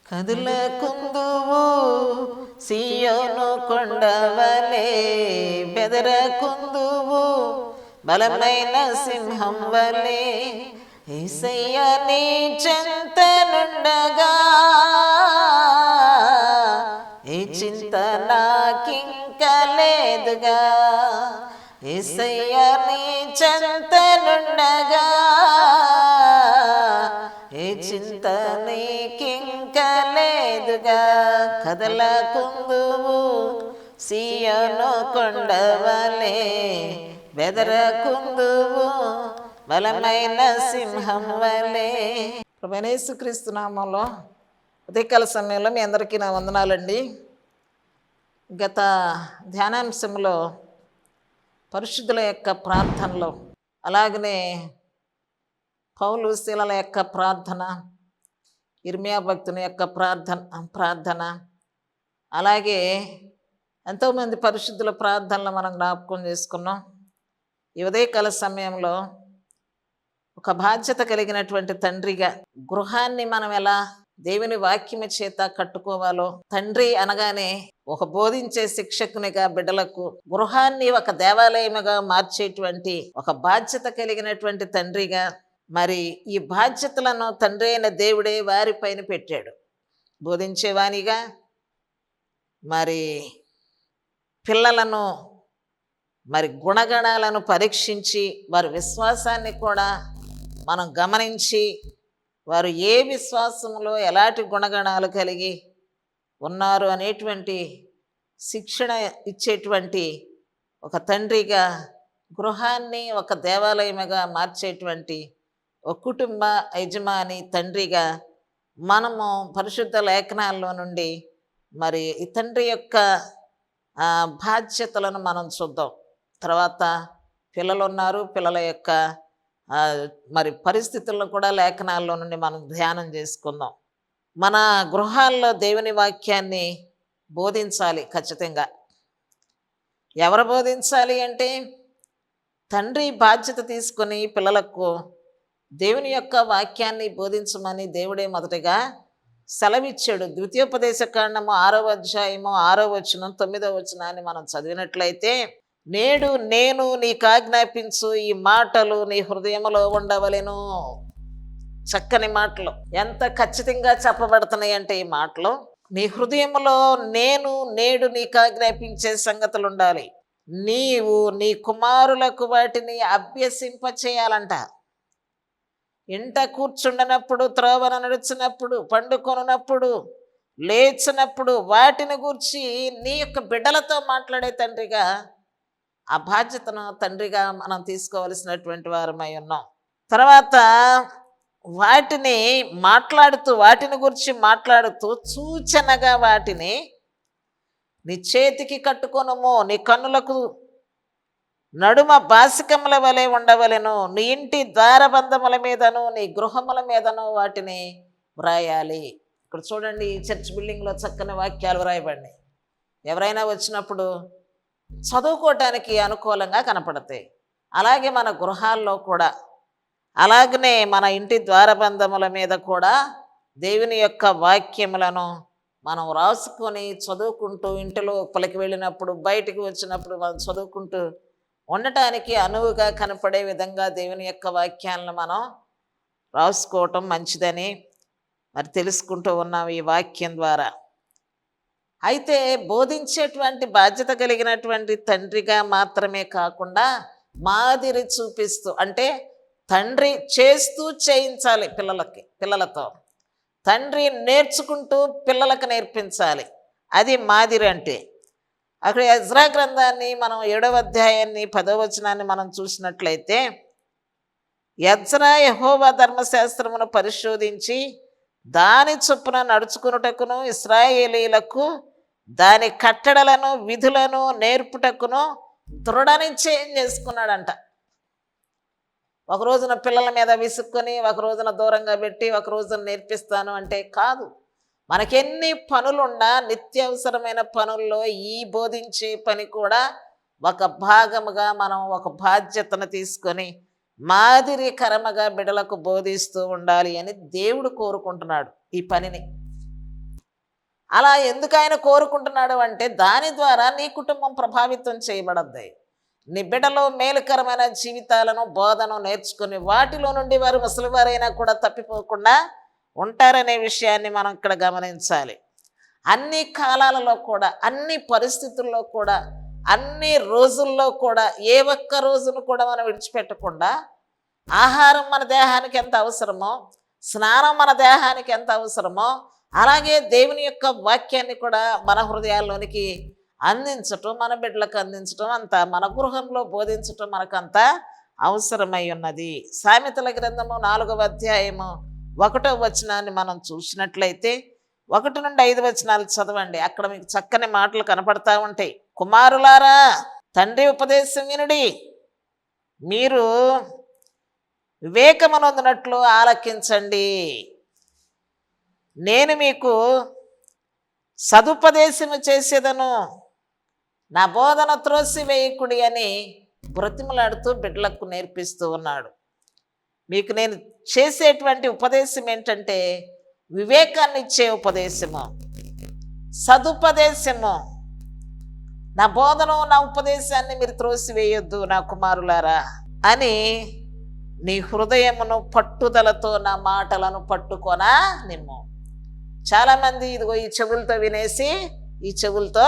కదులకుందువు సియోను కొండవలే, బెదరకుందువు బలమైన సింహం వలే. యేసయ్య నీ చెంతనుండగా ఏ చింత నాకింక లేదుగా. యేసయ్య నీ చెంతనుండగా ఏ చింత నీకింక లేదుగా. కదలకుందువు సియోను కొండవలే, బెదరకుందువు బలమైన సింహం వలే. ప్రభువైన యేసుక్రీస్తు నామములో ఉదయకాల సమయంలో మీ అందరికీ నా వందనాలండి. గత ధ్యానాంశంలో పరిశుద్ధుల యొక్క ప్రార్థనలో, అలాగనే పౌలు శీలల యొక్క ప్రార్థన, ఇర్మియా భక్తుని యొక్క ప్రార్థన అలాగే ఎంతోమంది పరిశుద్ధుల ప్రార్థనలు మనం జ్ఞాపకం చేసుకున్నాం. ఈ ఉదయకాల సమయంలో ఒక బాధ్యత కలిగినటువంటి తండ్రిగా గృహాన్ని మనం ఎలా దేవుని వాక్యము చేత కట్టుకోవాలో, తండ్రి అనగానే ఒక బోధించే శిక్షకునిగా బిడ్డలకు గృహాన్ని ఒక దేవాలయముగా మార్చేటువంటి ఒక బాధ్యత కలిగినటువంటి తండ్రిగా, మరి ఈ బాధ్యతలను తండ్రి అయిన దేవుడే వారిపైన పెట్టాడు. బోధించేవానిగా, మరి పిల్లలను మరి గుణగణాలను పరీక్షించి వారి విశ్వాసాన్ని కూడా మనం గమనించి వారు ఏ విశ్వాసంలో ఎలాంటి గుణగణాలు కలిగి ఉన్నారు అనేటువంటి శిక్షణ ఇచ్చేటువంటి ఒక తండ్రిగా, గృహాన్ని ఒక దేవాలయముగా మార్చేటువంటి ఒక కుటుంబ యజమాని తండ్రిగా మనము పరిశుద్ధ లేఖనాల్లో నుండి మరి ఈ తండ్రి యొక్క బాధ్యతలను మనం చూద్దాం. తర్వాత పిల్లలు ఉన్నారు, పిల్లల యొక్క మరి పరిస్థితులను కూడా లేఖనాల్లో నుండి మనం ధ్యానం చేసుకుందాం. మన గృహాల్లో దేవుని వాక్యాన్ని బోధించాలి ఖచ్చితంగా. ఎవరు బోధించాలి అంటే, తండ్రి బాధ్యత తీసుకొని పిల్లలకు దేవుని యొక్క వాక్యాన్ని బోధించమని దేవుడే మొదటగా సెలవిచ్చాడు. ద్వితీయోపదేశ కాండము 6వ అధ్యాయము 6వ వచనం 9వ వచనాన్ని మనం చదివినట్లయితే, నేడు నేను నీకు ఆజ్ఞాపించు ఈ మాటలు నీ హృదయములో ఉండవలెను. చక్కని మాటలు ఎంత ఖచ్చితంగా చెప్పబడుతున్నాయి అంటే, ఈ మాటలు నీ హృదయములో నేను నేడు నీకు ఆజ్ఞాపించే సంగతులు ఉండాలి. నీవు నీ కుమారులకు వాటిని అభ్యసింప చేయాలంట. ఇంట కూర్చుండనప్పుడు, త్రోవన నడుచున్నప్పుడు, పండుకొనున్నప్పుడు, లేచినప్పుడు వాటిని గూర్చి నీ యొక్క బిడ్డలతో మాట్లాడే తండ్రిగా ఆ బాధ్యతను తండ్రిగా మనం తీసుకోవలసినటువంటి వారమై ఉన్నాం. తర్వాత వాటిని మాట్లాడుతూ, వాటిని గురించి మాట్లాడుతూ సూచనగా వాటిని నీ చేతికి కట్టుకొనుము, నీ కన్నులకు నడుమ బాసికముల వలె ఉండవలెను, నీ ఇంటి ద్వారబంధముల మీదను నీ గృహముల మీదను వాటిని వ్రాయాలి. ఇక్కడ చూడండి, చర్చ్ బిల్డింగ్లో చక్కని వాక్యాలు వ్రాయబడినాయి. ఎవరైనా వచ్చినప్పుడు చదువుకోవటానికి అనుకూలంగా కనపడతాయి. అలాగే మన గృహాల్లో కూడా, అలాగనే మన ఇంటి ద్వారబంధముల మీద కూడా దేవుని యొక్క వాక్యములను మనం రాసుకొని చదువుకుంటూ, ఇంటిలో పలికి వెళ్ళినప్పుడు, బయటికి వచ్చినప్పుడు మనం చదువుకుంటూ ఉండటానికి అనువుగా కనపడే విధంగా దేవుని యొక్క వాక్యాలను మనం రాసుకోవటం మంచిదని మరి తెలుసుకుంటూ ఉన్నాం ఈ వాక్యం ద్వారా. అయితే బోధించేటువంటి బాధ్యత కలిగినటువంటి తండ్రిగా మాత్రమే కాకుండా మాదిరి చూపిస్తూ, అంటే తండ్రి చేస్తూ చేయించాలి పిల్లలతో. తండ్రి నేర్చుకుంటూ పిల్లలకు నేర్పించాలి. అది మాదిరి అంటే. అక్కడ ఎజ్రా గ్రంథాన్ని మనం 7వ అధ్యాయాన్ని 10వ వచనాన్ని మనం చూసినట్లయితే, ఎజ్రా యెహోవా ధర్మశాస్త్రమును పరిశోధించి దాని చొప్పున నడుచుకున్నటకును, ఇశ్రాయేలీలకు దాని కట్టడలను విధులను నేర్పుటకును దృఢ నిశ్చయం చేసుకున్నాడంట. ఒక రోజున పిల్లల మీద విసుక్కొని, ఒక రోజున దూరంగా పెట్టి, ఒక రోజున నేర్పిస్తాను అంటే కాదు. మనకెన్ని పనులున్నా నిత్యావసరమైన పనుల్లో ఈ బోధించే పని కూడా ఒక భాగముగా మనం ఒక బాధ్యతను తీసుకొని మాదిరికరముగా బిడ్డలకు బోధిస్తూ ఉండాలి అని దేవుడు కోరుకుంటున్నాడు ఈ పనిని. అలా ఎందుకు ఆయన కోరుకుంటున్నాడు అంటే దాని ద్వారా నీ కుటుంబం ప్రభావితం చేయబడద్ది. నీ బిడ్డలో మేలుకరమైన జీవితాలను బోధను నేర్చుకుని వాటిలో నుండి వారు ముసలివారైనా కూడా తప్పిపోకుండా ఉంటారనే విషయాన్ని మనం ఇక్కడ గమనించాలి. అన్ని కాలాలలో కూడా, అన్ని పరిస్థితుల్లో కూడా, అన్ని రోజుల్లో కూడా ఏ ఒక్క రోజును కూడా మనం విడిచిపెట్టకుండా ఆహారం మన దేహానికి ఎంత అవసరమో, స్నానం మన దేహానికి ఎంత అవసరమో, అలాగే దేవుని యొక్క వాక్యాన్ని కూడా మన హృదయాల్లోనికి అందించటం, మన బిడ్డలకు అందించటం అంత, మన గృహంలో బోధించటం మనకంత అవసరమై ఉన్నది. సామెతల గ్రంథము 4వ అధ్యాయము 1వ వచనాన్ని మనం చూసినట్లయితే 1 నుండి 5 వచనాలు చదవండి. అక్కడ మీకు చక్కని మాటలు కనపడతా ఉంటాయి. కుమారులారా, తండ్రి ఉపదేశం వినుడి, మీరు వివేకమునొందినట్లు ఆలకించండి. నేను మీకు సదుపదేశము చేసేదను, నా బోధన త్రోసివేయకుడి అని బ్రతిమలాడుతూ బిడ్డలకు నేర్పిస్తూ ఉన్నాడు. మీకు నేను చేసేటువంటి ఉపదేశం ఏంటంటే వివేకాన్ని ఇచ్చే ఉపదేశము, సదుపదేశము. నా బోధన, నా ఉపదేశాన్ని మీరు త్రోసివేయొద్దు నా కుమారులారా అని నీ హృదయమును పట్టుదలతో నా మాటలను పట్టుకొనా నిమ్ము. చాలామంది ఇదిగో ఈ చెవులతో వినేసి ఈ చెవులతో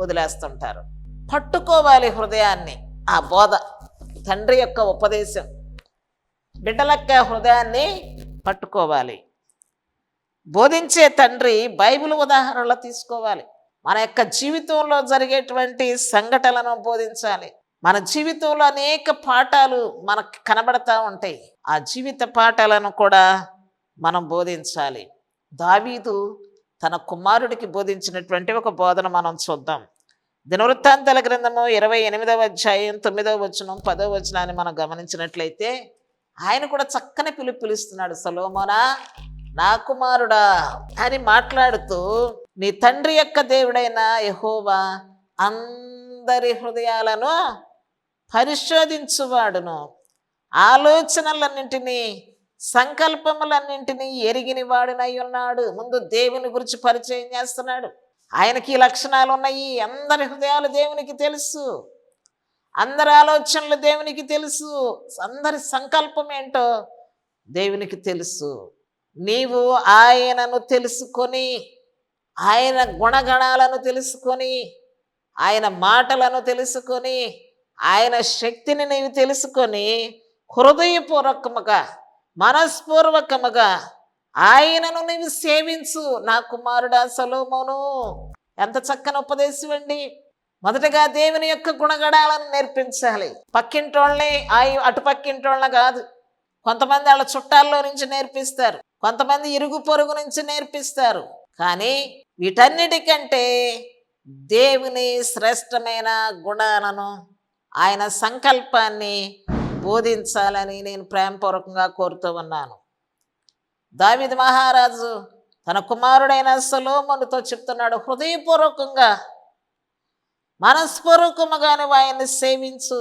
వదిలేస్తుంటారు. పట్టుకోవాలి హృదయాన్ని, ఆ బోధ, తండ్రి యొక్క ఉపదేశం. బిడ్డలక్క హృదయాన్ని పట్టుకోవాలి. బోధించే తండ్రి బైబిల్ ఉదాహరణలు తీసుకోవాలి. మన యొక్క జీవితంలో జరిగేటువంటి సంఘటనలను బోధించాలి. మన జీవితంలో అనేక పాఠాలు మనకు కనబడతా ఉంటాయి. ఆ జీవిత పాఠాలను కూడా మనం బోధించాలి. దావీదు తన కుమారుడికి బోధించినటువంటి ఒక బోధన మనం చూద్దాం. దినవృత్తాంతాల గ్రంథము 28వ అధ్యాయం 9వ వచనం 10వ వచనాన్ని మనం గమనించినట్లయితే ఆయన కూడా చక్కని పిలుస్తున్నాడు. సొలొమోనా, నా కుమారుడా అని మాట్లాడుతూ, నీ తండ్రి యొక్క దేవుడైన యెహోవా అందరి హృదయాలను పరిశోధించువాడును, ఆలోచనలన్నింటినీ సంకల్పములన్నింటినీ ఎరిగిన వాడునై ఉన్నాడు. ముందు దేవుని గురించి పరిచయం చేస్తున్నాడు. ఆయనకి లక్షణాలు ఉన్నాయి. అందరి హృదయాలు దేవునికి తెలుసు, అందరి ఆలోచనలు దేవునికి తెలుసు, అందరి సంకల్పం ఏంటో దేవునికి తెలుసు. నీవు ఆయనను తెలుసుకొని, ఆయన గుణగణాలను తెలుసుకొని, ఆయన మాటలను తెలుసుకొని, ఆయన శక్తిని నీవు తెలుసుకొని హృదయపూర్వకముగా, మనస్పూర్వకముగా ఆయనను నీవు సేవించు నా కుమారుడా సొలొమోను. ఎంత చక్కని ఉపదేశం అండి. మొదటగా దేవుని యొక్క గుణగణాలను నేర్పించాలి. పక్కింటోళ్ళని, అటు పక్కింటోళ్ళని కాదు. కొంతమంది వాళ్ళ చుట్టాల్లో నుంచి నేర్పిస్తారు, కొంతమంది ఇరుగు పొరుగు నుంచి నేర్పిస్తారు. కానీ వీటన్నిటికంటే దేవుని శ్రేష్టమైన గుణాలను, ఆయన సంకల్పాన్ని బోధించాలని నేను ప్రేమపూర్వకంగా కోరుతూ ఉన్నాను. దావీదు మహారాజు తన కుమారుడైన సొలొమోనుతో చెప్తున్నాడు, హృదయపూర్వకంగా, మనస్పూర్వకముగా నువ్వు ఆయన్ని సేవించు.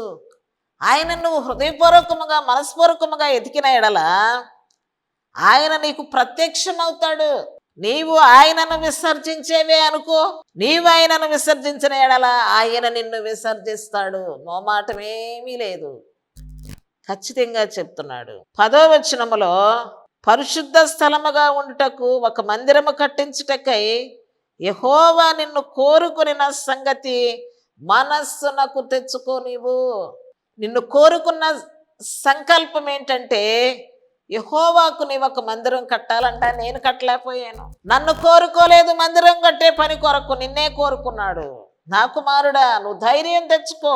ఆయన నువ్వు హృదయపూర్వకముగా, మనస్పూర్వకముగా ఎతికిన ఎడల ఆయన నీకు ప్రత్యక్షమవుతాడు. నీవు ఆయనను విసర్జించేవే అనుకో, నీవు ఆయనను విసర్జించిన ఎడల ఆయన నిన్ను విసర్జిస్తాడు. మోమాటమేమీ లేదు, ఖచ్చితంగా చెప్తున్నాడు. 10వ వచనములో, పరిశుద్ధ స్థలముగా ఉండుటకు ఒక మందిరము కట్టించుటకై యెహోవా నిన్ను కోరుకున్న సంగతి మనస్సునకు తెచ్చుకో. నిన్ను కోరుకున్న సంకల్పం ఏంటంటే యెహోవాకు నీవు ఒక మందిరం కట్టాలంట. నేను కట్టలేకపోయాను. నన్ను కోరుకోలేదు మందిరం కట్టే పని కొరకు, నిన్నే కోరుకున్నాడు. నా కుమారుడా, నువ్వు ధైర్యం తెచ్చుకో.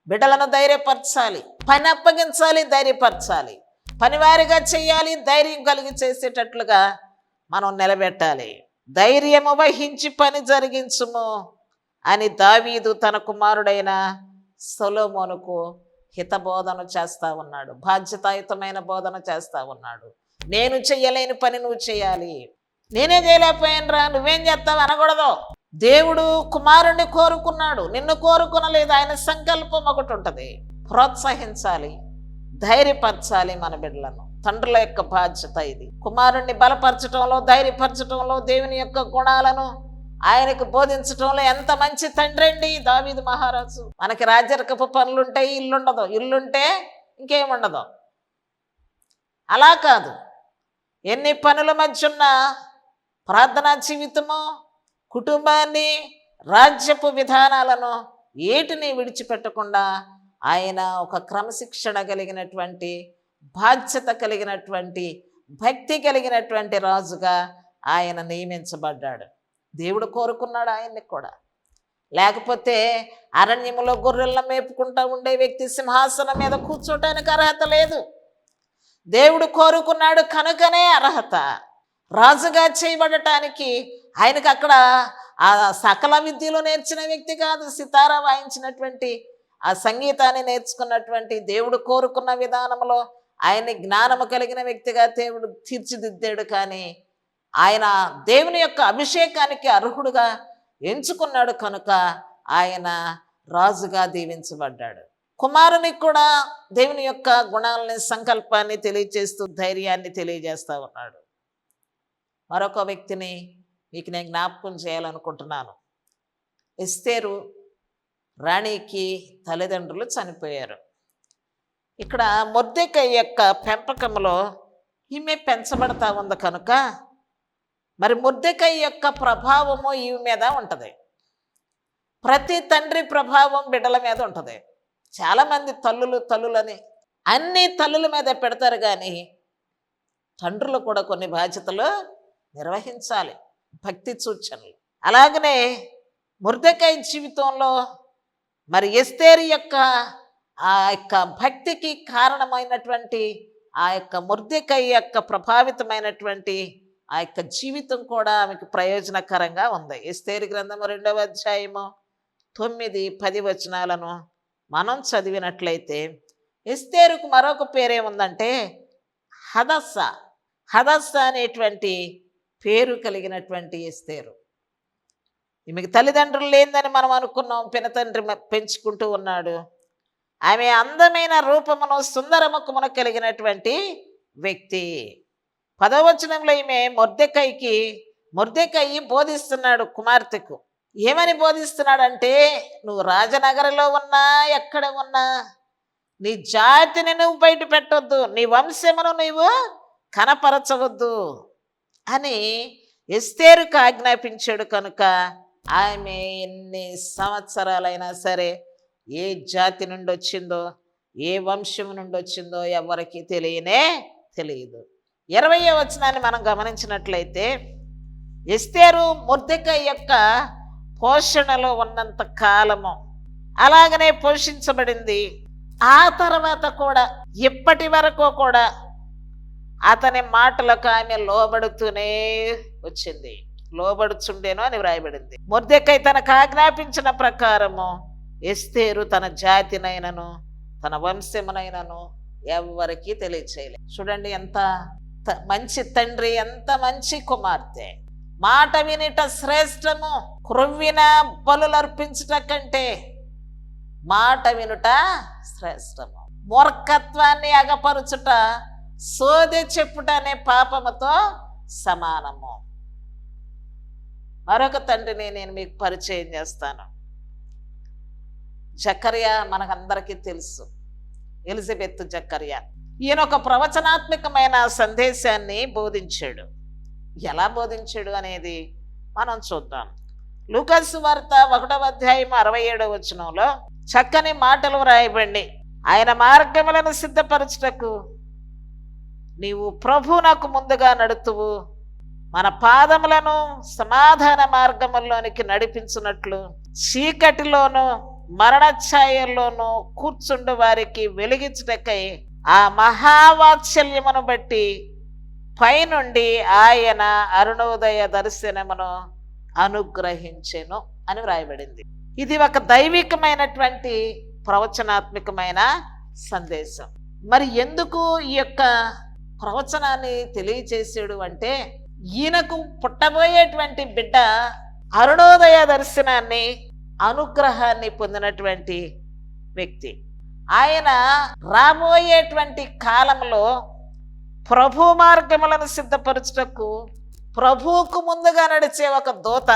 బిడ్డలను ధైర్యపరచాలి, పని అప్పగించాలి, ధైర్యపరచాలి, పనివారిగా చేయాలి, ధైర్యం కలిగి చేసేటట్లుగా మనం నిలబెట్టాలి. ధైర్యము వహించి పని జరిగించుము అని దావీదు తన కుమారుడైన సొలొమోనుకు హితబోధన చేస్తా ఉన్నాడు. బాధ్యతాయుతమైన బోధన చేస్తా ఉన్నాడు. నేను చెయ్యలేని పని నువ్వు చేయాలి. నేనే చేయలేకపోయాను రా, నువ్వేం చేస్తావు అనకూడదు. దేవుడు కుమారుణ్ణి కోరుకున్నాడు, నిన్ను కోరుకునలేదు. ఆయన సంకల్పం ఒకటి ఉంటుంది. ప్రోత్సహించాలి, ధైర్యపరచాలి మన బిడ్డలను. తండ్రుల యొక్క బాధ్యత ఇది. కుమారుణ్ణి బలపరచటంలో, ధైర్యపరచటంలో, దేవుని యొక్క గుణాలను ఆయనకు బోధించటంలో ఎంత మంచి తండ్రి అండి దావీదు మహారాజు. మనకి రాజరికపు పనులుంటే ఇల్లుండదు, ఇల్లుంటే ఇంకేముండదు. అలా కాదు, ఎన్ని పనుల మధ్య ఉన్న ప్రార్థనా జీవితము, కుటుంబాన్ని, రాజ్యపు విధానాలను ఏటిని విడిచిపెట్టకుండా ఆయన ఒక క్రమశిక్షణ కలిగినటువంటి, బాధ్యత కలిగినటువంటి, భక్తి కలిగినటువంటి రాజుగా ఆయన నియమించబడ్డాడు. దేవుడు కోరుకున్నాడు ఆయన్ని కూడా. లేకపోతే అరణ్యములో గొర్రెలను మేపుకుంటూ ఉండే వ్యక్తి సింహాసనం మీద కూర్చోటానికి అర్హత లేదు. దేవుడు కోరుకున్నాడు కనుకనే అర్హత. రాజుగా చేయబడటానికి ఆయనకు అక్కడ ఆ సకల విద్యలు నేర్చిన వ్యక్తి కాదు, సితారా వాయించినటువంటి, ఆ సంగీతాన్ని నేర్చుకున్నటువంటి, దేవుడు కోరుకున్న విధానంలో ఆయన్ని జ్ఞానము కలిగిన వ్యక్తిగా దేవుడు తీర్చిదిద్దాడు. కానీ ఆయన దేవుని యొక్క అభిషేకానికి అర్హుడుగా ఎంచుకున్నాడు కనుక ఆయన రాజుగా దీవించబడ్డాడు. కుమారునికి కూడా దేవుని యొక్క గుణాలని, సంకల్పాన్ని తెలియజేస్తూ ధైర్యాన్ని తెలియజేస్తూ ఉన్నాడు. మరొక వ్యక్తిని మీకు నేను జ్ఞాపకం చేయాలనుకుంటున్నాను. ఎస్తేరు రాణికి తల్లిదండ్రులు చనిపోయారు. ఇక్కడ మొర్దెకై యొక్క పెంపకంలో ఈమె పెంచబడతా ఉంది కనుక మరి మొర్దెకై యొక్క ప్రభావము ఈమె మీద ఉంటుంది. ప్రతి తండ్రి ప్రభావం బిడ్డల మీద ఉంటుంది. చాలామంది తల్లులని అన్ని తల్లుల మీద పెడతారు, కానీ తండ్రులు కూడా కొన్ని బాధ్యతలు నిర్వహించాలి, భక్తి సూచనలు. అలాగనే మొర్దెకై జీవితంలో మరి ఎస్తేరు యొక్క ఆ యొక్క భక్తికి కారణమైనటువంటి ఆ యొక్క మొర్దెకై యొక్క ప్రభావితమైనటువంటి ఆ యొక్క జీవితం కూడా ఆమెకు ప్రయోజనకరంగా ఉంది. ఎస్తేరు గ్రంథము 2వ అధ్యాయము 9-10 వచనాలను మనం చదివినట్లయితే ఎస్తేరుకు మరొక పేరేముందంటే హదస్స అనేటువంటి పేరు కలిగినటువంటి ఎస్తేరు. ఈమెకి తల్లిదండ్రులు లేదని మనం అనుకున్నాం, పినతండ్రి పెంచుకుంటూ ఉన్నాడు. ఆమె అందమైన రూపమును, సుందర ముఖమును కలిగినటువంటి వ్యక్తి. 10వ వచనంలో ఈమె మొర్దెకై బోధిస్తున్నాడు కుమార్తెకు. ఏమని బోధిస్తున్నాడంటే, నువ్వు రాజనగరంలో ఉన్నా, ఎక్కడ ఉన్నా నీ జాతిని నువ్వు బయట పెట్టొద్దు, నీ వంశమును నీవు కనపరచవద్దు అని ఎస్తేరుకు ఆజ్ఞాపించాడు. కనుక ఆమె ఎన్ని సంవత్సరాలైనా సరే ఏ జాతి నుండి వచ్చిందో, ఏ వంశం నుండి వచ్చిందో ఎవరికి తెలియదు. 20వ వచనాన్ని మనం గమనించినట్లయితే ఎస్తేరు మొర్దెకై యొక్క పోషణలో ఉన్నంత కాలము అలాగనే పోషించబడింది. ఆ తర్వాత కూడా ఇప్పటి వరకు కూడా అతని మాటలకు ఆమె లోబడుతూనే వచ్చింది. లోబడుచుండేను అని వ్రాయబడింది. మొర్దెకై తనకు ఆజ్ఞాపించిన ప్రకారము ఎస్తేరు తన జాతినైనను తన వంశమునైనను ఎవరికి తెలియచేయలేదు. చూడండి, ఎంత మంచి తండ్రి, ఎంత మంచి కుమార్తె. మాట వినిట శ్రేష్టము, క్రొవ్విన బలులు అర్పించుట కంటే మాట వినుట శ్రేష్టము. మూర్ఖత్వాన్ని అగపరుచుట, సోదె చెప్పుట అనే పాపముతో సమానము. మరొక తండ్రిని నేను మీకు పరిచయం చేస్తాను. జకర్యా మనకందరికీ తెలుసు, ఎలిజబెత్ జకర్యా. ఈయన ఒక ప్రవచనాత్మకమైన సందేశాన్ని బోధించాడు. ఎలా బోధించాడు అనేది మనం చూద్దాం. లూకా సువార్త 1వ అధ్యాయం 67వ వచనంలో చక్కని మాటలు వ్రాయబడి, ఆయన మార్గములను సిద్ధపరచుటకు నీవు ప్రభువునకు ముందుగా నడుతువు, మన పాదములను సమాధాన మార్గముల్లోనికి నడిపించున్నట్లు చీకటిలోను మరణఛాయల్లోనూ కూర్చుండు వారికి వెలిగించుటకై ఆ మహావాత్సల్యమును బట్టి పైనుండి ఆయన అరుణోదయ దర్శనమును అనుగ్రహించెను అని వ్రాయబడింది. ఇది ఒక దైవికమైనటువంటి ప్రవచనాత్మకమైన సందేశం. మరి ఎందుకు ఈ యొక్క ప్రవచనాన్ని తెలియచేసాడు అంటే, ఈయనకు పుట్టబోయేటువంటి బిడ్డ అరుణోదయ దర్శనాన్ని, అనుగ్రహాన్ని పొందినటువంటి వ్యక్తి. ఆయన రాబోయేటువంటి కాలంలో ప్రభు మార్గములను సిద్ధపరచుటకు ప్రభువుకు ముందుగా నడిచే ఒక దూత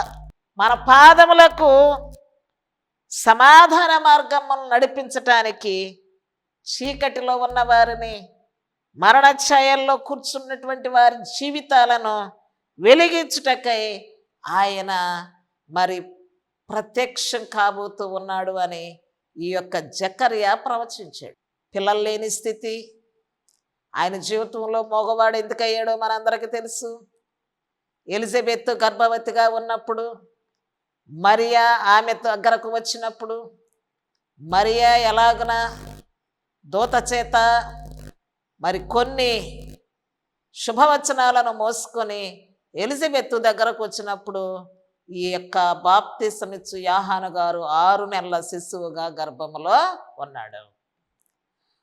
మన పాదములకు సమాధాన మార్గమును నడిపించటానికి, చీకటిలో ఉన్న వారిని, మరణ ఛాయల్లో కూర్చున్నటువంటి వారి జీవితాలను వెలిగించుటకై ఆయన మరి ప్రత్యక్షం కాబోతూ ఉన్నాడు అని ఈ యొక్క జకర్యా ప్రవచించాడు. పిల్లలు లేని స్థితి ఆయన జీవితంలో మగవాడు ఎందుకయ్యాడో మనందరికీ తెలుసు. ఎలిజబెత్ గర్భవతిగా ఉన్నప్పుడు, మరియా ఆమె దగ్గరకు వచ్చినప్పుడు, మరియా ఎలాగున దూత చేత మరి కొన్ని శుభవచనాలను మోసుకొని ఎలిజబెత్ దగ్గరకు వచ్చినప్పుడు ఈ యొక్క బాప్తిసమిచ్చు యోహాను గారు 6 నెలల శిశువుగా గర్భములో ఉన్నాడు.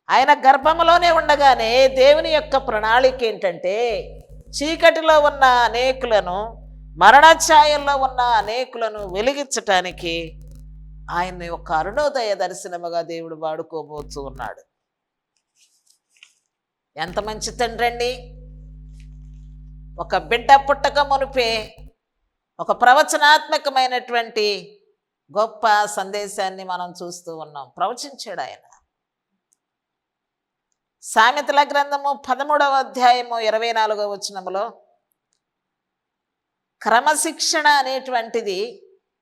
ఆయన గర్భంలోనే ఉండగానే దేవుని యొక్క ప్రణాళిక ఏంటంటే, చీకటిలో ఉన్న అనేకులను, మరణ ఛాయల్లో ఉన్న అనేకులను వెలిగించటానికి ఆయన్ని ఒక అరుణోదయ దర్శనముగా దేవుడు వాడుకోబోతూ ఉన్నాడు. ఎంత మంచి తండ్రి అండి! ఒక బిడ్డ పుట్టక మునిపే ఒక ప్రవచనాత్మకమైనటువంటి గొప్ప సందేశాన్ని మనం చూస్తూ ఉన్నాం. ప్రవచించాడు ఆయన. సామెతల గ్రంథము 13వ అధ్యాయము 24వ వచనములో క్రమశిక్షణ అనేటువంటిది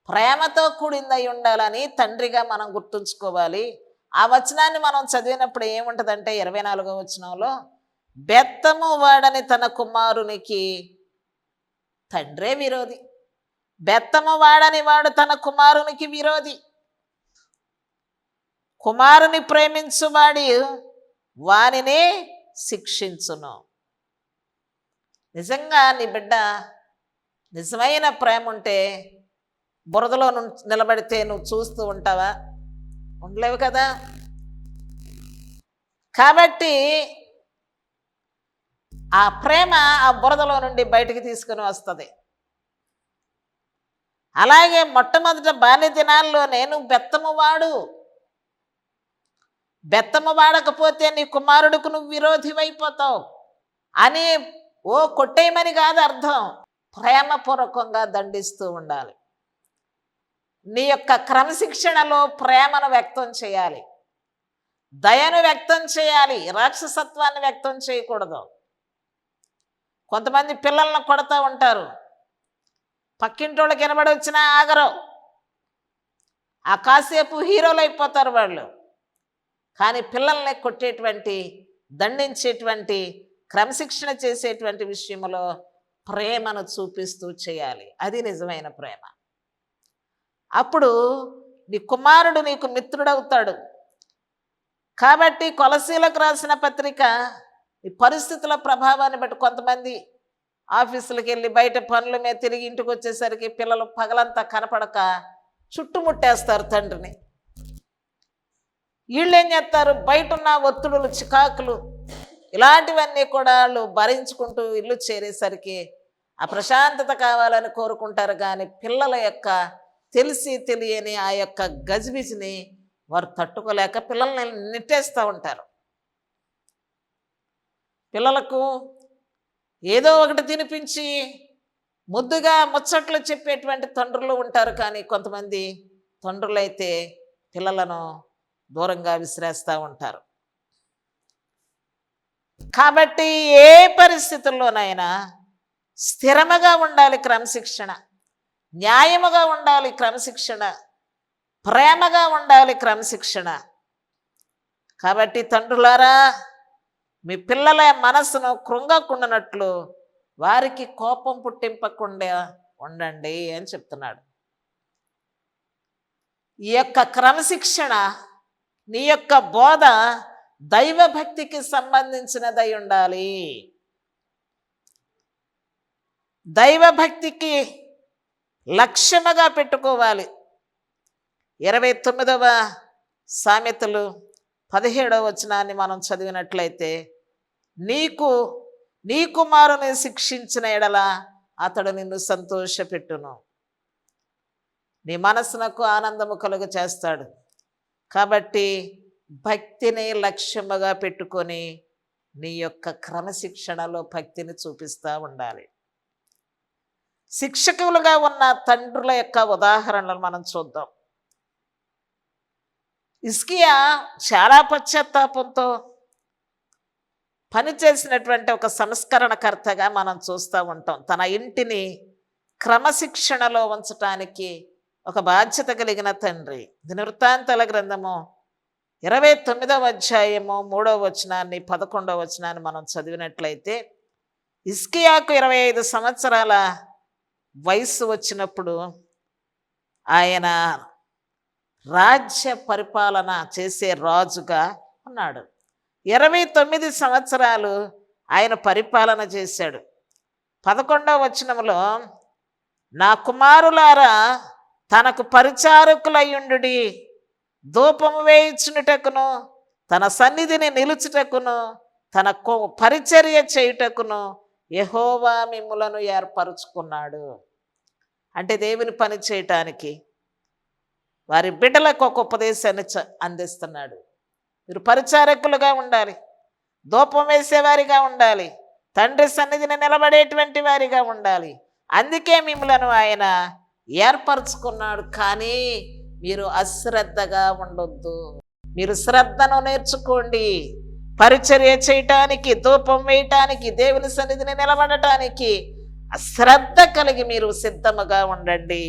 ప్రేమతో కూడిందై ఉండాలని తండ్రిగా మనం గుర్తుంచుకోవాలి. ఆ వచనాన్ని మనం చదివినప్పుడు ఏముంటుందంటే 24వ వచనంలో, బెత్తము వాడని తన కుమారునికి తండ్రే విరోధి. బెత్తము వాడని వాడు తన కుమారునికి విరోధి. కుమారుని ప్రేమించువాడి వానినే శిక్షించును. నిజంగా నీ బిడ్డ నిజమైన ప్రేమ ఉంటే బురదలో నిలబడితే నువ్వు చూస్తూ ఉంటావా? ఉండలేవు కదా. కాబట్టి ఆ ప్రేమ ఆ బురదలో నుండి బయటికి తీసుకుని వస్తుంది. అలాగే మొట్టమొదట బాల్య దినాల్లో నేను బెత్తము వాడు, బెత్తము వాడకపోతే నీ కుమారుడికి నువ్వు విరోధివైపోతావు అని కొట్టేయమని కాదు అర్థం. ప్రేమపూర్వకంగా దండిస్తూ ఉండాలి. నీ యొక్క క్రమశిక్షణలో ప్రేమను వ్యక్తం చేయాలి, దయను వ్యక్తం చేయాలి, రాక్షసత్వాన్ని వ్యక్తం చేయకూడదు. కొంతమంది పిల్లలను కొడుతూ ఉంటారు, పక్కింటోళ్ళకి వినబడి వచ్చినా ఆగరు. ఆ కాసేపు హీరోలు అయిపోతారు వాళ్ళు. కానీ పిల్లల్ని కొట్టేటువంటి, దండించేటువంటి, క్రమశిక్షణ చేసేటువంటి విషయంలో ప్రేమను చూపిస్తూ చేయాలి. అది నిజమైన ప్రేమ. అప్పుడు నీ కుమారుడు నీకు మిత్రుడవుతాడు. కాబట్టి కొలసీలకు రాసిన పత్రిక ఈ పరిస్థితుల ప్రభావాన్ని బట్టి కొంతమంది ఆఫీసులకు వెళ్ళి బయట పనుల మీద తిరిగి ఇంటికి వచ్చేసరికి పిల్లలు పగలంతా కనపడక చుట్టుముట్టేస్తారు తండ్రిని. వీళ్ళు ఏం చేస్తారు, బయట ఉన్న ఒత్తిడులు, చికాకులు ఇలాంటివన్నీ కూడా వాళ్ళు భరించుకుంటూ ఇల్లు చేరేసరికి ఆ ప్రశాంతత కావాలని కోరుకుంటారు. కానీ పిల్లల యొక్క తెలిసి తెలియని ఆ యొక్క గజిబిజిని వారు తట్టుకోలేక పిల్లల్ని నెట్టేస్తూ ఉంటారు. పిల్లలకు ఏదో ఒకటి తినిపించి ముద్దుగా ముచ్చట్లు చెప్పేటువంటి తండ్రులు ఉంటారు. కానీ కొంతమంది తండ్రులైతే పిల్లలను దూరంగా విసిరేస్తూ ఉంటారు. కాబట్టి ఏ పరిస్థితుల్లోనైనా స్థిరముగా ఉండాలి క్రమశిక్షణ, న్యాయముగా ఉండాలి క్రమశిక్షణ, ప్రేమగా ఉండాలి క్రమశిక్షణ. కాబట్టి తండ్రులారా, మీ పిల్లల మనసును కృంగకుండానట్లు వారికి కోపం పుట్టింపకుండా ఉండండి అని చెప్తున్నాడు. ఈ యొక్క క్రమశిక్షణ, నీ యొక్క బోధ దైవభక్తికి సంబంధించినదై ఉండాలి. దైవభక్తికి లక్ష్యముగా పెట్టుకోవాలి. 29వ సామెతలు 17వ వచనాన్ని మనం చదివినట్లయితే, నీ కుమారుని శిక్షించిన ఎడల అతడు నిన్ను సంతోషపెట్టును, నీ మనసునకు ఆనందము కలుగు చేస్తాడు. కాబట్టి భక్తిని లక్ష్యముగా పెట్టుకొని నీ యొక్క క్రమశిక్షణలో భక్తిని చూపిస్తూ ఉండాలి. శిక్షకులుగా ఉన్న తండ్రుల యొక్క ఉదాహరణలు మనం చూద్దాం. హిజ్కియా చాలా పశ్చాత్తాపంతో పనిచేసినటువంటి ఒక సంస్కరణకర్తగా మనం చూస్తూ ఉంటాం. తన ఇంటిని క్రమశిక్షణలో ఉంచటానికి ఒక బాధ్యత కలిగిన తండ్రి. దినవృత్తాంతాల గ్రంథము 29వ అధ్యాయము 3వ వచనాన్ని 11వ వచనాన్ని మనం చదివినట్లయితే, హిజ్కియాకు 25 సంవత్సరాల వయస్సు వచ్చినప్పుడు ఆయన రాజ్య పరిపాలన చేసే రాజుగా ఉన్నాడు. 29 సంవత్సరాలు ఆయన పరిపాలన చేశాడు. 11వ వచనంలో, నా కుమారులారా తనకు పరిచారకులయ్యుండుడి, ధూపము వేయించుటకును తన సన్నిధిని నిలుచుటకును తన పరిచర్య చేయుటకును యెహోవా మిమ్ములను ఏర్పరుచుకున్నాడు. అంటే దేవుని పని చేయటానికి వారి బిడ్డలకు ఒక ఉపదేశాన్ని అందిస్తున్నాడు. మీరు పరిచారకులుగా ఉండాలి, ధూపం వేసేవారిగా ఉండాలి, తండ్రి సన్నిధిని నిలబడేటువంటి వారిగా ఉండాలి. అందుకే మిమ్మలను ఆయన ఏర్పరచుకున్నాడు. కానీ మీరు అశ్రద్ధగా ఉండొద్దు. మీరు శ్రద్ధను నేర్చుకోండి. పరిచర్య చేయటానికి, ధూపం వేయటానికి, దేవుని సన్నిధిని నిలబడటానికి శ్రద్ధ కలిగి మీరు సిద్ధముగా ఉండండి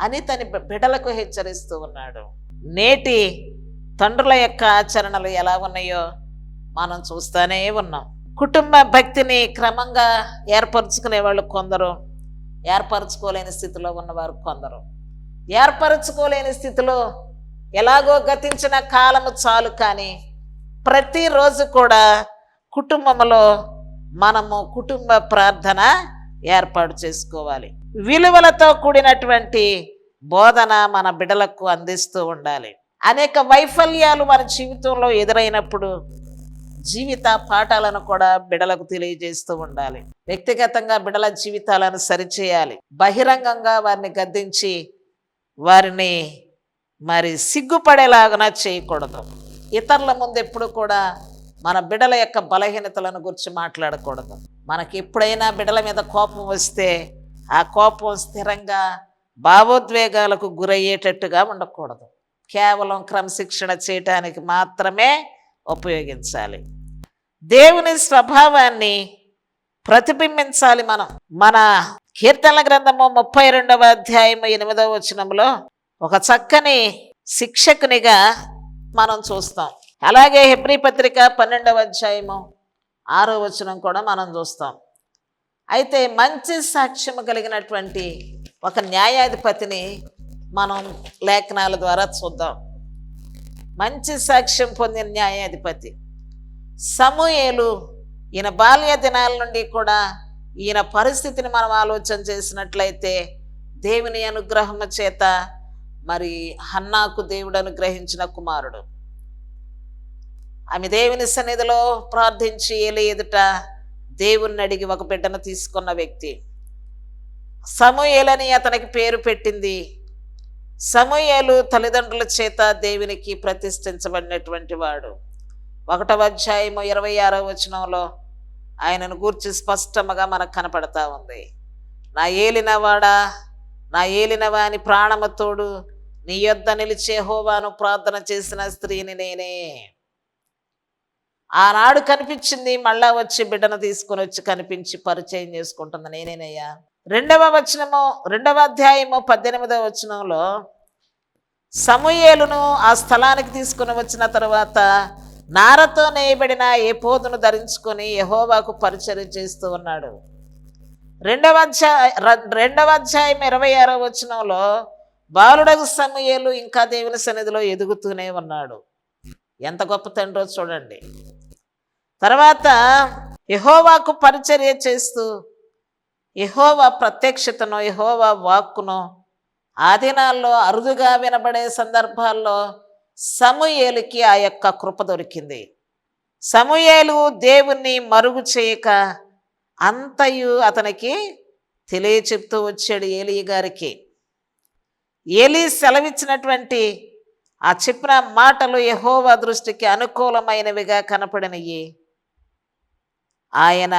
అని తన బిడ్డలకు హెచ్చరిస్తూ ఉన్నాడు. నేటి తండ్రుల యొక్క ఆచరణలు ఎలా ఉన్నాయో మనం చూస్తూనే ఉన్నాం. కుటుంబ భక్తిని క్రమంగా ఏర్పరచుకునే వాళ్ళు కొందరు, ఏర్పరచుకోలేని స్థితిలో ఉన్నవారు కొందరు. ఏర్పరచుకోలేని స్థితిలో ఎలాగో గతించిన కాలము చాలు, కానీ ప్రతిరోజు కూడా కుటుంబంలో మనము కుటుంబ ప్రార్థన ఏర్పాటు చేసుకోవాలి. విలువలతో కూడినటువంటి బోధన మన బిడ్డలకు అందిస్తూ ఉండాలి. అనేక వైఫల్యాలు మన జీవితంలో ఎదురైనప్పుడు జీవిత పాఠాలను కూడా బిడ్డలకు తెలియజేస్తూ ఉండాలి. వ్యక్తిగతంగా బిడ్డల జీవితాలను సరిచేయాలి. బహిరంగంగా వారిని గద్దించి వారిని సిగ్గుపడేలాగా చేయకూడదు. ఇతరుల ముందు ఎప్పుడు కూడా మన బిడ్డల యొక్క బలహీనతలను గురించి మాట్లాడకూడదు. మనకి ఎప్పుడైనా బిడ్డల మీద కోపం వస్తే ఆ కోపం స్థిరంగా భావోద్వేగాలకు గురయ్యేటట్టుగా ఉండకూడదు. కేవలం క్రమశిక్షణ చేయటానికి మాత్రమే ఉపయోగించాలి. దేవుని స్వభావాన్ని ప్రతిబింబించాలి. మన కీర్తనల గ్రంథము 32వ అధ్యాయము 8వ వచనంలో ఒక చక్కని శిక్షకునిగా మనం చూస్తాం. అలాగే హెబ్రీ పత్రిక 12వ అధ్యాయము 6వ వచనం కూడా మనం చూస్తాం. అయితే మంచి సాక్ష్యం కలిగినటువంటి ఒక న్యాయాధిపతిని మనం లేఖనాల ద్వారా చూద్దాం. మంచి సాక్ష్యం పొందిన న్యాయాధిపతి సమూయేలు. ఈయన బాల్య దినాల నుండి కూడా ఈయన పరిస్థితిని మనం ఆలోచన చేసినట్లయితే దేవుని అనుగ్రహము చేత హన్నాకు దేవుడు అనుగ్రహించిన కుమారుడు. ఆమె దేవుని సన్నిధిలో ప్రార్థించి ఏలి ఎదుట దేవుణ్ణి అడిగి ఒక బిడ్డను తీసుకున్న వ్యక్తి. సమూయేలని అతనికి పేరు పెట్టింది. సమూయేలు తల్లిదండ్రుల చేత దేవునికి ప్రతిష్ఠించబడినటువంటి వాడు. 1వ అధ్యాయము 26వ వచనంలో ఆయనను గూర్చి స్పష్టంగా మనకు కనపడతా ఉంది. నా ఏలినవాడా, నా ఏలినవాని ప్రాణముతోడు నీ యొద్ద నిలిచే యెహోవాను ప్రార్థన చేసిన స్త్రీని నేనే. ఆనాడు కనిపించింది, మళ్ళా వచ్చి బిడ్డను తీసుకొని వచ్చి కనిపించి పరిచయం చేసుకుంటుంది, నేనేనయ్యా. 2వ అధ్యాయము 18వ వచనంలో సమూయేలును ఆ స్థలానికి తీసుకుని వచ్చిన తర్వాత నారతో నేయబడిన ఏపోదును ధరించుకొని యెహోవాకు పరిచర్య చేస్తూ ఉన్నాడు. 2వ అధ్యాయం 26వ వచనంలో బాలుడగు సమూయేలు ఇంకా దేవుని సన్నిధిలో ఎదుగుతూనే ఉన్నాడు. ఎంత గొప్ప తండ్రో చూడండి. తర్వాత యెహోవాకు పరిచర్య చేస్తూ యెహోవా ప్రత్యక్షతను, యెహోవా వాక్కును ఆ దినాల్లో అరుదుగా వినబడే సందర్భాల్లో సమూయేలుకి ఆ యొక్క కృప దొరికింది. సమూయేలు దేవుణ్ణి మరుగు చేయక అంతయు అతనికి తెలియచెప్తూ వచ్చాడు ఏలీ గారికి. ఏలీ సెలవిచ్చినటువంటి ఆ చెప్పిన మాటలు యెహోవా దృష్టికి అనుకూలమైనవిగా కనపడినవి. ఆయన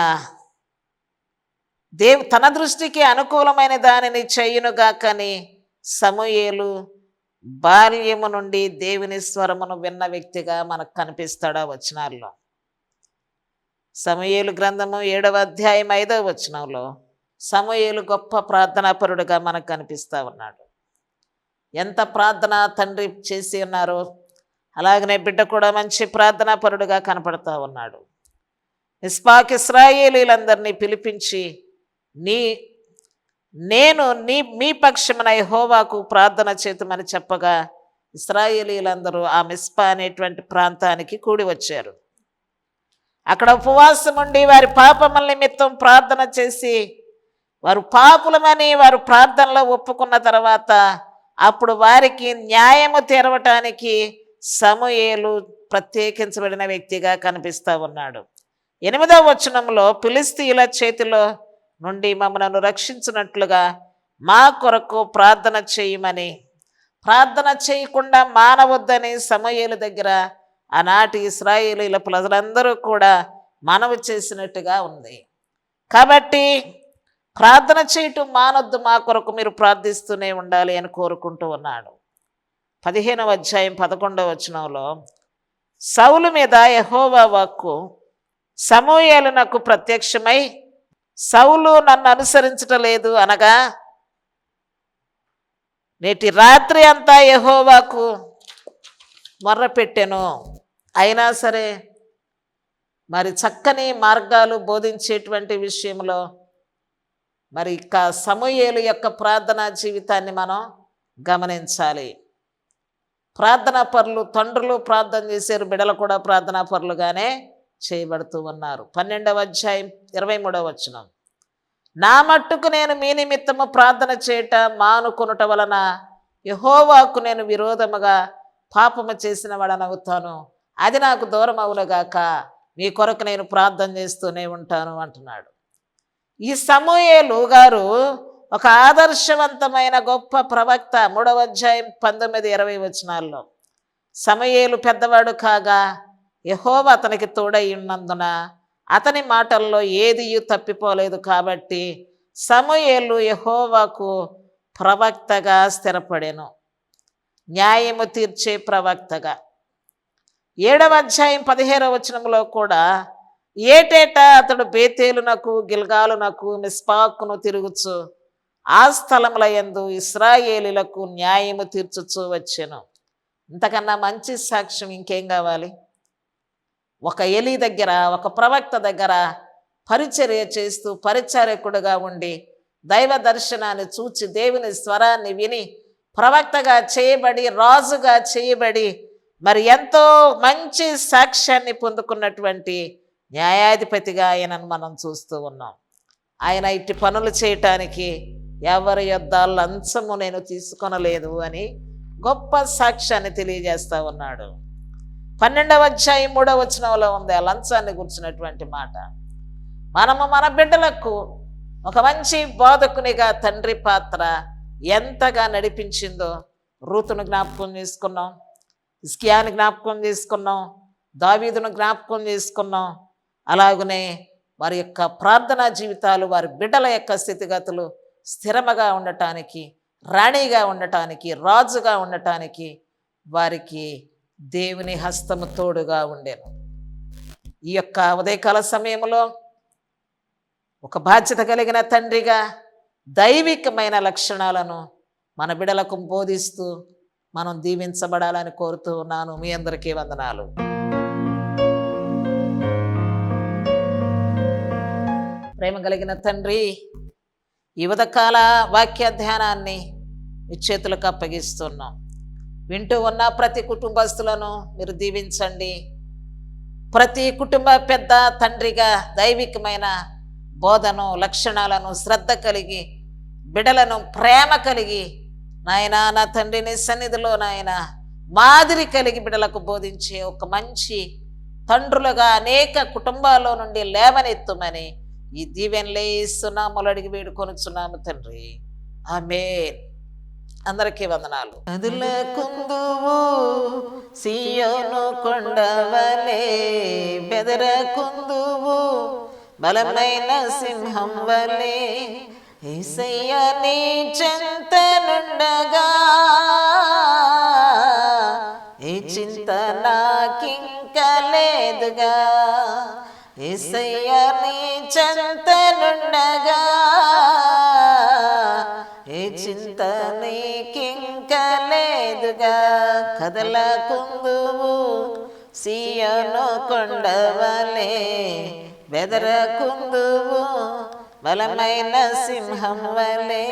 తన దృష్టికి అనుకూలమైన దానిని చేయునుగాకని సమూయేలు బాల్యము నుండి దేవుని స్వరమును విన్న వ్యక్తిగా మనకు కనిపిస్తాడు ఆ వచనాల్లో. సమూయేలు గ్రంథము 7వ అధ్యాయం 5వ వచనంలో సమూయేలు గొప్ప ప్రార్థనాపరుడుగా మనకు కనిపిస్తూ ఉన్నాడు. ఎంత ప్రార్థన తండ్రి చేసి ఉన్నారో అలాగనే బిడ్డ కూడా మంచి ప్రార్థనాపరుడుగా కనపడతా ఉన్నాడు. ఇస్పాక్ ఇశ్రాయేలీలందరినీ పిలిపించి మీ పక్షమున యెహోవాకు ప్రార్థన చేతుమని చెప్పగా ఇశ్రాయేలీలందరూ ఆ మిస్పా అనేటువంటి ప్రాంతానికి కూడి వచ్చారు. అక్కడ ఉపవాసం ఉండి వారి పాపముల నిమిత్తం ప్రార్థన చేసి వారు పాపులమని వారు ప్రార్థనలో ఒప్పుకున్న తర్వాత అప్పుడు వారికి న్యాయము తీరవటానికి సమూయేలు ప్రత్యేకించబడిన వ్యక్తిగా కనిపిస్తూ ఉన్నాడు. 8వ వచనంలో ఫిలిష్తీయుల చేతిలో నుండి మమ్మలను రక్షించినట్లుగా మా కొరకు ప్రార్థన చేయమని, ప్రార్థన చేయకుండా మానవద్దని సమూయేలు దగ్గర ఆనాటి ఇశ్రాయేలీల ప్రజలందరూ కూడా మనవి చేసినట్టుగా ఉంది. కాబట్టి ప్రార్థన చేయటం మానొద్దు, మా కొరకు మీరు ప్రార్థిస్తూనే ఉండాలి అని కోరుకుంటూ ఉన్నాడు. 15వ అధ్యాయం 11వ వచనంలో సౌలు మీద యెహోవా వాక్కు సమూయేలు నాకు ప్రత్యక్షమై సౌలు నన్ను అనుసరించటం లేదు అనగా నేటి రాత్రి అంతా యెహోవాకు మొర్రపెట్టెను. అయినా సరే మరి చక్కని మార్గాలు బోధించేటువంటి విషయంలో మరి ఇక సమూయేలు యొక్క ప్రార్థనా జీవితాన్ని మనం గమనించాలి. ప్రార్థనా పరులు, తండ్రులు ప్రార్థన చేశారు, బిడ్డలు కూడా ప్రార్థనా పరులుగానే చేయబడుతూ ఉన్నారు. 12వ అధ్యాయం 23వ వచనం నా మట్టుకు నేను మీ నిమిత్తము ప్రార్థన చేయట మానుకొనుట వలన యెహోవాకు నేను విరోధముగా పాపము చేసిన వాడనవుతాను, అది నాకు దూరం అవునుగాక, మీ కొరకు నేను ప్రార్థన చేస్తూనే ఉంటాను అంటున్నాడు. ఈ సమూయేలు గారు ఒక ఆదర్శవంతమైన గొప్ప ప్రవక్త. 3వ అధ్యాయం 19-20 వచనాల్లో సమూయేలు పెద్దవాడు కాగా యెహోవా అతనికి తోడై ఉన్నందున అతని మాటల్లో ఏదియూ తప్పిపోలేదు. కాబట్టి సమూయేలు యెహోవాకు ప్రవక్తగా స్థిరపడెను, న్యాయము తీర్చే ప్రవక్తగా. 7వ అధ్యాయం 17వ వచనంలో కూడా ఏటేటా అతడు బేతేలునకు గిల్గాలునకు మిస్పాకును తిరుగుచు ఆ స్థలముల యందు ఇశ్రాయేలీలకు న్యాయము తీర్చుచూ వచ్చెను. ఇంతకన్నా మంచి సాక్ష్యం ఇంకేం కావాలి? ఒక ఎలీ దగ్గర, ఒక ప్రవక్త దగ్గర పరిచర్య చేస్తూ పరిచారకుడుగా ఉండి దైవ దర్శనాన్ని చూచి దేవుని స్వరాన్ని విని ప్రవక్తగా చేయబడి రాజుగా చేయబడి మరి ఎంతో మంచి సాక్ష్యాన్ని పొందుకున్నటువంటి న్యాయాధిపతిగా ఆయనను మనం చూస్తూ ఉన్నాం. ఆయన ఇట్టి పనులు చేయటానికి ఎవరి యొద్ద లంచము నేను తీసుకొనలేదు అని గొప్ప సాక్ష్యాన్ని తెలియజేస్తూ ఉన్నాడు. 12వ అధ్యాయం 3వ వచనంలో ఉంది ఆ లంచాన్ని గుర్చినటువంటి మాట. మనము మన బిడ్డలకు ఒక మంచి బోధకునిగా తండ్రి పాత్ర ఎంతగా నడిపించిందో రూతును జ్ఞాపకం చేసుకున్నాం, హిజ్కియాని జ్ఞాపకం చేసుకున్నాం, దావీదును జ్ఞాపకం చేసుకున్నాం. అలాగనే వారి యొక్క ప్రార్థనా జీవితాలు, వారి బిడ్డల యొక్క స్థితిగతులు స్థిరముగా ఉండటానికి, రాణిగా ఉండటానికి, రాజుగా ఉండటానికి వారికి దేవుని హస్తము తోడుగా ఉండేను. ఈ యొక్క ఉదయకాల సమయంలో ఒక బాధ్యత కలిగిన తండ్రిగా దైవికమైన లక్షణాలను మన బిడ్డలకు బోధిస్తూ మనం దీవించబడాలని కోరుతూ ఉన్నాను. మీ అందరికీ వందనాలు. ప్రేమ కలిగిన తండ్రి, ఈ ఉదయకాల వాక్య ధ్యానాన్ని మీ చేతులకు అప్పగిస్తున్నాం. వింటూ ఉన్న ప్రతి కుటుంబస్తులను మీరు దీవించండి. ప్రతి కుటుంబ పెద్ద తండ్రిగా దైవికమైన బోధను, లక్షణాలను శ్రద్ధ కలిగి బిడలను ప్రేమ కలిగి నాయన నా తండ్రిని సన్నిధిలో నాయన మాదిరి కలిగి బిడలకు బోధించే ఒక మంచి తండ్రులుగా అనేక కుటుంబాల్లో నుండి లేవనెత్తుమని ఈ దీవెనలే ఇస్తున్నాములు అడిగి వేడుకొనుచున్నాము తండ్రి. ఆమేన్. అందరికీ వందనాలు. అదులకుందువు సియోను కొండవలే బెదరకుందువు బలమైన సింహం వలె యేసయ్య నీ చెంతనుండగా ఏ చింత నాకింక లేదుగా. యేసయ్య నీ చెంతనుండగా ఏ చింత నీకింక లేదుగా. కదలకుందువు సీయోను కొండవలే, బెదరకుందువు బలమైన సింహం వలె.